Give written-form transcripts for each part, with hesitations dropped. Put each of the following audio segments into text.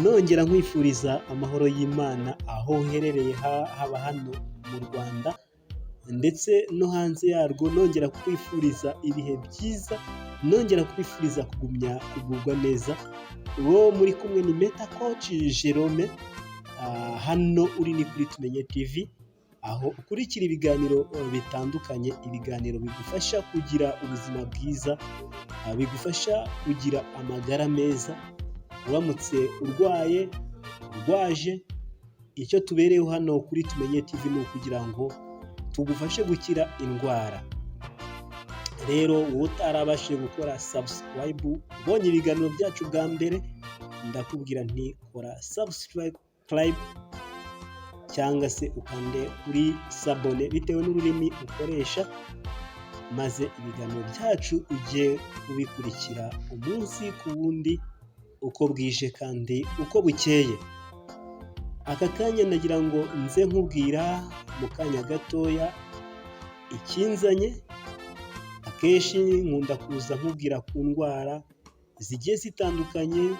nongera nkwifuriza amahoro y'Imana aho uherereye haba hano mu Rwanda ndetse no hanze yarwo, nongera kwifuriza ibihe byiza, nongera kwifuriza kugubwa neza. Uwo muri kumwe ni Meta Coach Jerome, hano uri ni kuri Tumenye TV, aho ukurikira ibiganiro bitandukanye, ibiganiro bigufasha kugira ubuzima bwiza, bigufasha kugira amagara meza. Uramutse urwaje, icyo tubereyeho hano kuri Tumenye TV ni ukugira ngo tugufashe gukira indwara. Rero wowe utarabashije gukora subscribe, ubonye ibiganiro byacu bwa mbere, ndakubwira nti kora subscribe cyangwa se ukande kuri sabone bitewe n'ururimi ukoresha, maze ibiganiro byacu ujye ubikurikira umunsi ku wundi, uko bwije kandi uko bukeye. Aka kanya nagira ngo nze nkubwira mu kanya gatoya ikinzanye. Akenshi nkunda kuza nkubwira ku ndwara zigiye zitandukanye,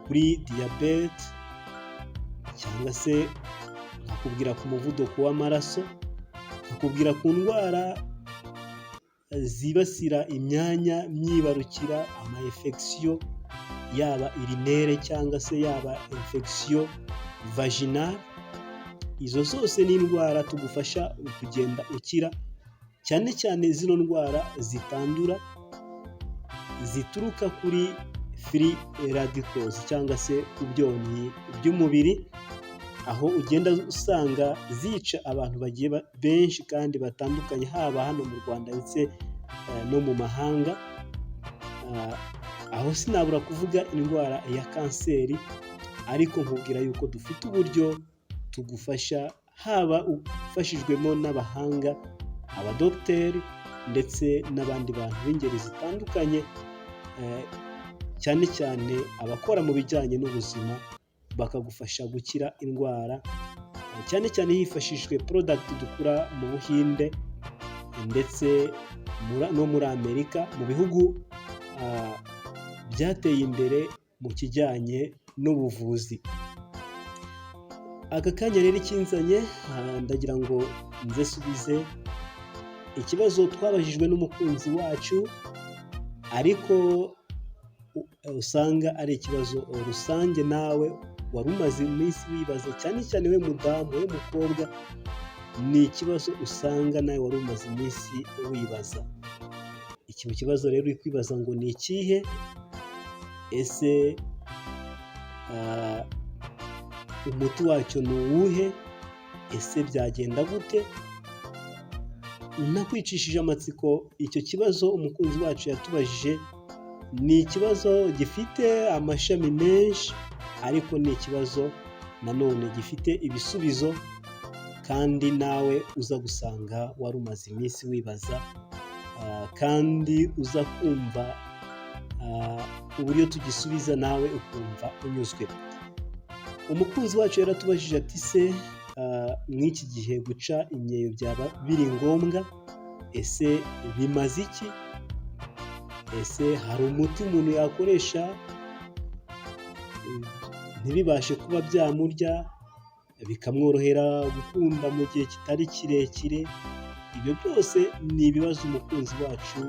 kuri diyabete cyangwa se nkakubwira ku muvuduko w'amaraso, nkakubwira ku ndwara zibasira imyanya myibarukira, ama-infection yaba urinere cyangwa se yaba infection vaginal. Izo zose ni indwara tugufasha kugenda ukira, cyane cyane zino ndwara zitandura zituruka kuri free radicals cyangwa se ku byonnyi by'umubiri, aho ugenda usanga zica abantu bagiye benshi kandi batandukanye, haba hano mu Rwanda ndetse no mu mahanga. Aho sinabura kuvuga indwara ya kanseri, ariko nkubwira yuko dufite uburyo tugufasha, haba ufashijwemo n'abahanga, abadogiteri ndetse n'abandi bantu b'ingeri zitandukanye, cyane cyane abakora mu bijyanye n'ubuzima, bakagufasha gukira indwara, cyane cyane hifashishijwe product dukura mu Buhinde ndetse no muri Amerika, mu bihugu byateye imbere mu kijyanye n'ubuvuzi. Aka kanya rero ikinzanye, ndagira ngo nze subize ikibazo twabajijwe n'umukunzi wacu, ariko usanga ari ikibazo rusange nawe wari umaze iminsi wibaza, cyane cyane we mudamu, we mukobwa, ni ikibazo usanga nawe wari umaze iminsi wibaza. Iki kibazo rero uri kwibaza ngo ni ikihe? Ese umuti wacyo ni uwuhe? Ese byagenda gute? Nakwicishije amatsiko, icyo kibazo umukunzi wacu yatubajije ni ikibazo gifite amashami menshi, ariko ni ikibazo nanone gifite ibisubizo, kandi nawe uza gusanga wari umaze iminsi wibaza, kandi uza kumva uburyo tugisubiza nawe ukumva unyuzwe. Umukunzi wacu yaratubajije ati se mw'iki gihe guca imyeyo byaba biri ngombwa? Ese bimaze iki? Ese hari umuti umuntu yakoresha ntibibashe kuba byamurya, bikamworohera gukunda mu gihe kitari kirekire? Ibyo byose ni ibibazo umukunzi wacu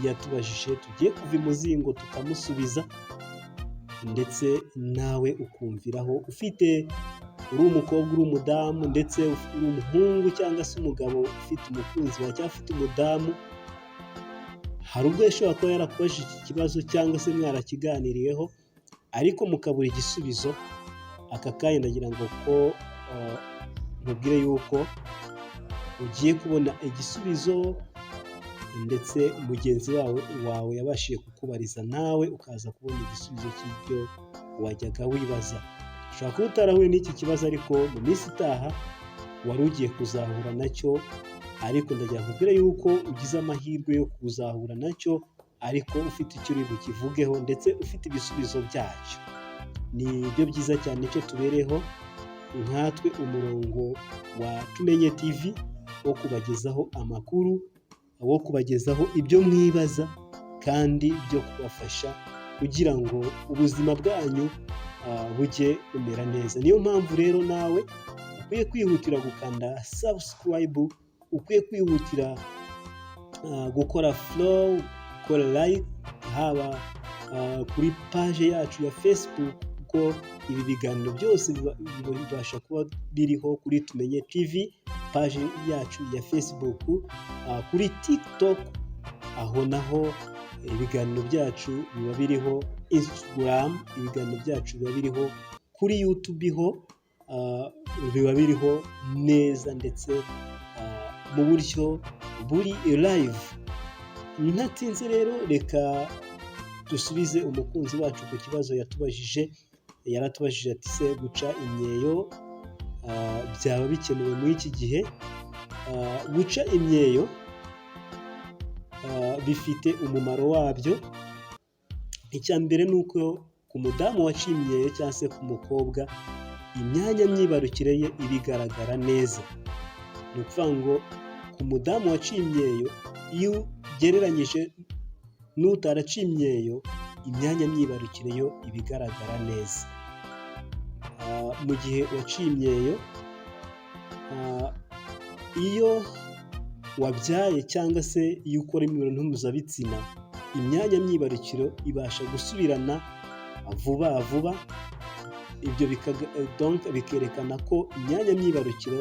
yatubajije, tugiye kuva imuzingo tukamusubiza, ndetse nawe ukumviraho. Uri umukobwa, uri umudamu, ndetse uri umuhungu cyangwa se umugabo ufite umukunzi wawe cyangwa afite umudamu, hari ubwo yashobora kuba yarakubajije iki kibazo cyangwa se mwarakiganiriyeho, ariko mukabura igisubizo. Aka kanya ndagira ngo nkubwire yuko ugiye kubona igisubizo, ndetse mugenzi wawe yabashije kukubariza, nawe ukaza kubona igisubizo cy'ibyo wajyaga wibaza. Ushobora kuba utarahuye n'iki kibazo, ariko mu minsi itaha wari ugiye kuzahura nacyo, ariko ndagira nkubwire yuko ugize amahirwe yo kuzahura nacyo, ariko ufite icyo uri bukivugeho ndetse ufite ibisubizo byacyo. Ni byo byiza cyane icyo tubereho nkatwe umurongo wa Tumenye TV, wo kubagezaho amakuru, wo kubagezaho ibyo mwibaza, kandi byo kubafasha kugira ngo ubuzima bwanyu bujye bumera neza. Niyo mpamvu rero nawe ukwiye kwihutira gukanda subscribe, ukwiye kwihutira gukora follow, gukora like, haba kuri page yacu ya Facebook, kuko ibi biganiro byose bibasha kuba biriho kuri Tumenye TV, page yacu ya Facebook, kuri TikTok, aho naho ibiganiro byacu biba biriho, Instagram ibiganiro byacu biba biriho, kuri YouTube ho biba biriho neza ndetse mu buryo buri live. Ntatinze rero reka dusubize umukunzi wacu ku kibazo yatubajije. Yaratubajije ati se guca imyeyo byaba bikenewe muri iki gihe? Guca imyeyo bifite umumaro wabyo. Icya mbere ni uko ku mudamu waciye imyeyo cyangwa se ku mukobwa, imyanya myibarukire ye iba igaragara neza. Ni ukuvuga ngo ku mudamu waciye imyeyo, iyo ugereranyije n'utaraciye imyeyo, imyanya myibarukire yo iba igaragara neza. Mu gihe waciye imyeyo, iyo wabyaye cyangwa se iyo ukora imibonano mpuzabitsina, imyanya myibarukiro ibasha gusubirana vuba vuba. Ibyo bikerekana ko imyanya myibarukiro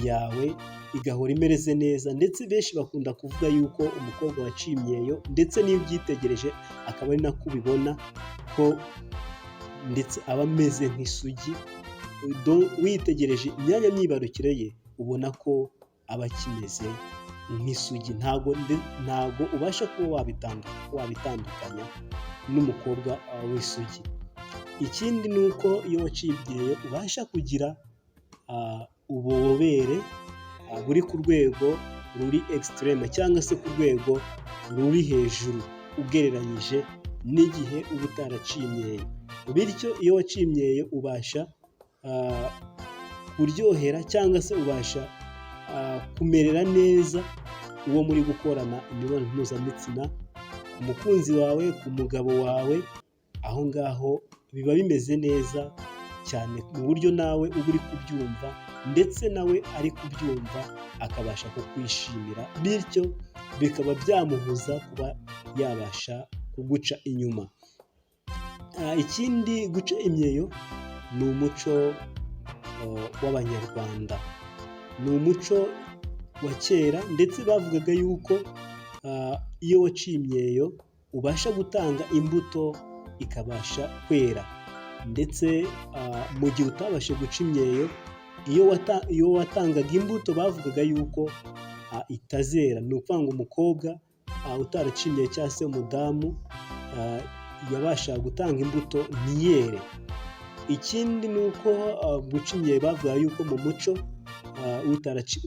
yawe igahora imereze neza, ndetse benshi bakunda kuvuga yuko umukobwa waciye imyeyo, ndetse n'iyo ubyitegereje akaba ari nako ubibona ko ndetse aba ameze nk'isugi. Witegereje imyanya myibarukiro ye ubona ko aba akimeze nk'isugi. Ntabwo ubasha kuba wabitandukanya n'umukobwa w'isugi. Ikindi ni uko iyo waciye imyeyo ubasha kugira ububobere buri ku rwego ruri extreme, cyangwa se ku rwego ruri hejuru ugereranyije n'igihe uba utaraciye imyeyo. Bityo iyo waciye imyeyo ubasha kuryohera cyangwa se ubasha kumerera neza uwo muri gukorana imibonano mpuzabitsina, ku mukunzi wawe, ku mugabo wawe. Aho ngaho biba bimeze neza cyane, mu buryo nawe uba uri kubyumva ndetse nawe ari kubyumva akabasha kukwishimira, bityo bikaba byamubuza kuba yabasha kuguca inyuma. Ikindi, guca imyeyo ni umuco w'Abanyarwanda, ni umuco wa kera, ndetse bavugaga yuko iyo waciye imyeyo ubasha gutanga imbuto ikabasha kwera, ndetse mu gihe utabashe guca imyeyo, iyo watangaga imbuto bavugaga yuko itazera. Ni ukuvuga ngo umukobwa utaraciye imyeyo cyangwa se umudamu yabashaga gutanga imbuto ntiyere. Ikindi ni uko guca imyeyo bavuga yuko mu muco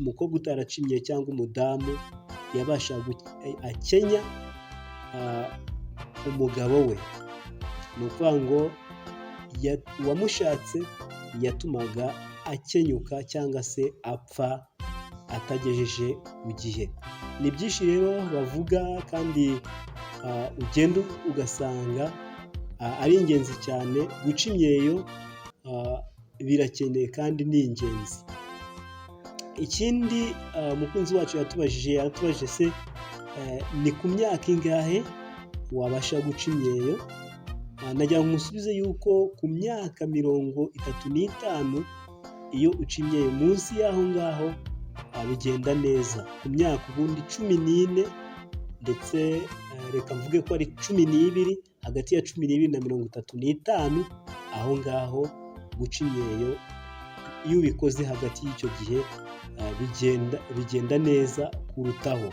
umukobwa utaraciye imyeyo cyangwa umudamu yabashaga akenya umugabo we. Ni ukuvuga ngo uwamushatse yatumaga akenyuka cyangwa se apfa atagejeje ku gihe. Ni byinshi rero bavuga, kandi ugenda ugasanga ari ingenzi cyane. Guca imyeyo birakeneye kandi ni ingenzi. Ikindi umukunzi wacu yaratubajije se ni ku myaka ingahe wabasha guca imyeyo? Nagira ngo musubize yuko ku myaka 35 iyo uca imyeyo, munsi y'aho ngaho bigenda neza. Ku myaka ubundi 14, ndetse reka mvuge ko ari 12, hagati ya 12 na 35, aho ngaho guca imyeyo iyo ubikoze hagati y'icyo gihe bigenda neza kurutaho.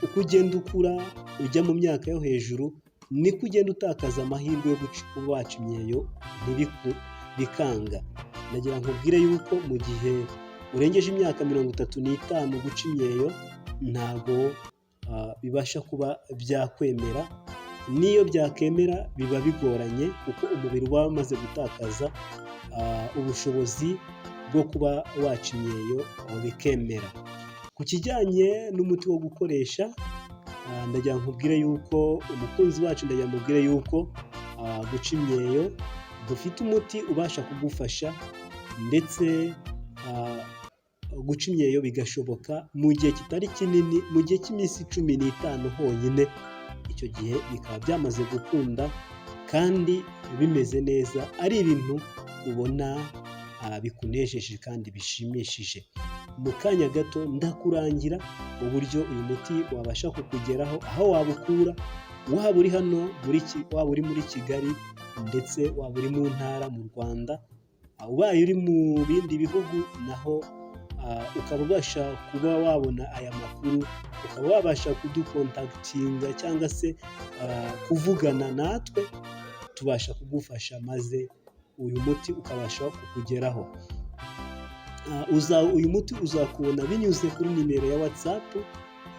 Uko ugenda ukura ujya mu myaka yo hejuru, niko ugenda utakaza amahirwe yo kuba waca imyeyo bikanga. Nagira nkubwire yuko mu gihe urengeje imyaka 35 guca imyeyo ntago bibasha kuba byakwemera. N'iyo byakemera biba bigoranye, kuko umubiri waba umaze gutakaza ubushobozi bwo kuba waca imyeyo bikemera. Ku kijyanye n'umuti wo gukoresha, ndagira nkubwire yuko umukunzi wacu guca imyeyo dufite umuti ubasha kugufasha ndetse guca imyeyo bigashoboka mu gihe kitari kinini, mu gihe cy'iminsi 15 honyine. Icyo gihe bikaba byamaze gukunda kandi bimeze neza, ari ibintu ubona bikunejeje kandi bishimishije. Mu kanya gato ndakurangira uburyo uyu muti wabasha kukugeraho, aho wabukura, waba uri hano waba uri muri Kigali ndetse waba uri mu ntara mu Rwanda, ubaye uri mu bindi bihugu naho ukaba ubasha kuba wabona aya makuru, ukaba wabasha kudukontagitinga cyangwa se kuvugana natwe, tubasha kugufasha maze uyu muti ukabasha kukugeraho. Uyu muti uzakubona binyuze kuri nimero ya WhatsApp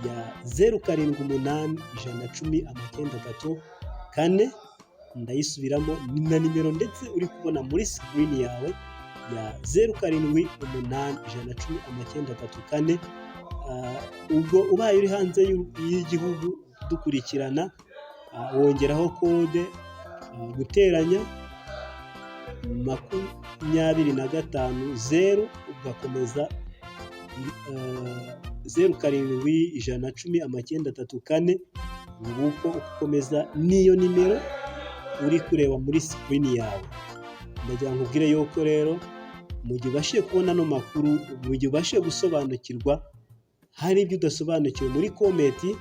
ya 0781109334. Ndayisubiramo, na nimero ndetse uri kubona muri screen yawe ya 0781109334. Ubwo ubaye uri hanze y'igihugu dukurikirana, wongeraho kode guteranya 250 ugakomeza 0781109334. nguko ukomeza n'iyo nimero uri kureba muri screen yawe. Ndagira ngo nkubwire yuko rero mu gihe ubashije kubona no makuru, mu gihe ubashije gusobanukirwa, hari ibyo udasobanukiwe muri komenti,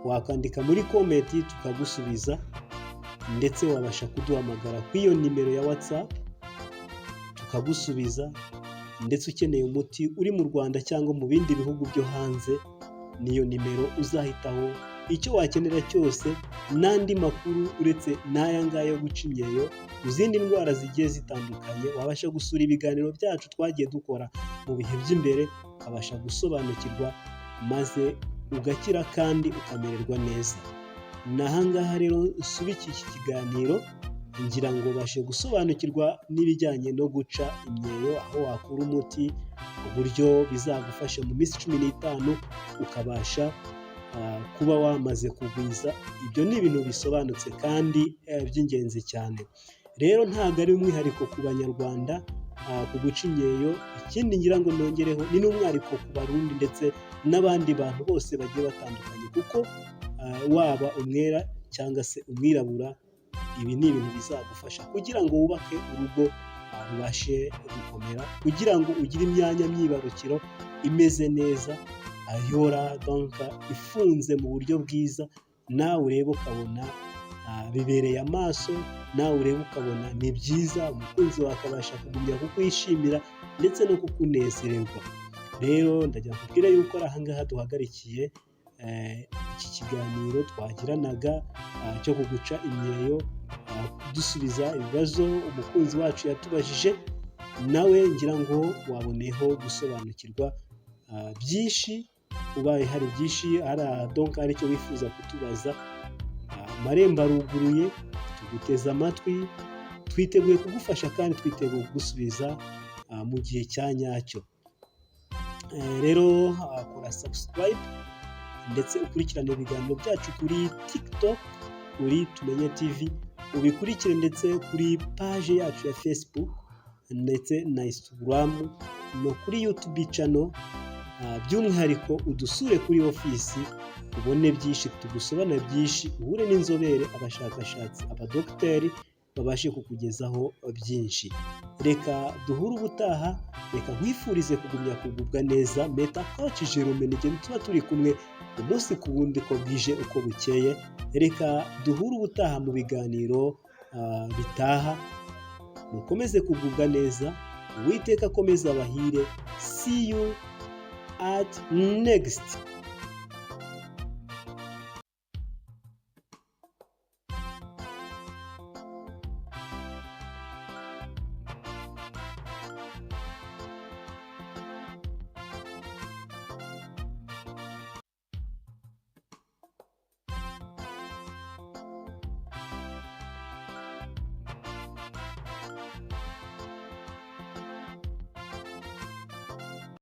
wakandika muri komenti tukagusubiza, ndetse wabasha kuduhamagara ku iyo nimero ya WhatsApp tukagusubiza. Ndetse ukeneye umuti uri mu Rwanda cyangwa mu bindi bihugu byo hanze, niyo nimero uzahitaho icyo wakenera cyose, n'andi makuru uretse n'aya ngaya yo guca imyeyo, ku zindi ndwara zigiye zitandukanye. Wabasha gusura ibiganiro byacu twagiye dukora mu bihe by'imbere, ukabasha gusobanukirwa maze ugakira kandi ukamererwa neza. Nahangaha rero usubikiye iki kiganiro ngira ngo ubashe gusobanukirwa n'ibijyanye no guca imyeyo, aho wakura umuti, uburyo bizagufasha mu minsi 15 ukabasha kuba wamaze kugwiza. Ibyo ni ibintu bisobanutse kandi by'ingenzi cyane. Rero ntabwo ari umwihariko ku Banyarwanda ku guca imyeyo. Ikindi ngira ngo nongereho, ni n'umwihariko ku Barundi ndetse n'abandi bantu bose bagiye batandukanye, kuko waba umwera cyangwa se umwirabura, ibi ni ibintu bizagufasha kugira ngo wubake urugo rubashe gukomera, kugira ngo ugire imyanya myibarukiro imeze neza, ayora donc ifunze mu buryo bwiza, nawe ureba ukabona bibereye amaso, nawe ureba ukabona ni byiza, umukunzi wawe akabasha kugumya kukwishimira ndetse no kukunezererwa. Rero ndagira kubwira yuko ari ahangaha duhagarikiye iki kiganiro twagiranaga cyo kuguca imyeyo, dusubiza ibibazo umukunzi wacu yatubajije. Nawe ngira ngo waboneyeho gusobanukirwa byinshi, ubaye hari byinshi donc ari cyo wifuza kutubaza, amarembo aruguruye, tuguteze amatwi, twiteguye kugufasha kandi twiteguye kugusubiza mu gihe cya nyacyo. Rero kora subscribe ndetse ukurikirane ibiganiro byacu kuri TikTok, kuri Tumenye TV, ubikurikire ndetse kuri page yacu ya Facebook ndetse na Instagram no kuri YouTube channel. By'umwihariko udusure kuri ofisi, ubone byinshi, tugusobanura byinshi, uhure n'inzobere, abashakashatsi, abadokiteri babashe kukugezaho byinshi. Reka duhure ubutaha, reka nkwifurize kugumya kugubwa neza. Meta Coach Jerome ni tuba turi kumwe umunsi ku wundi, ko bwije uko bukeye. Reka duhure ubutaha mu biganiro bitaha. Mukomeze kugubwa neza, Uwiteka akomeza abahire. See you at next.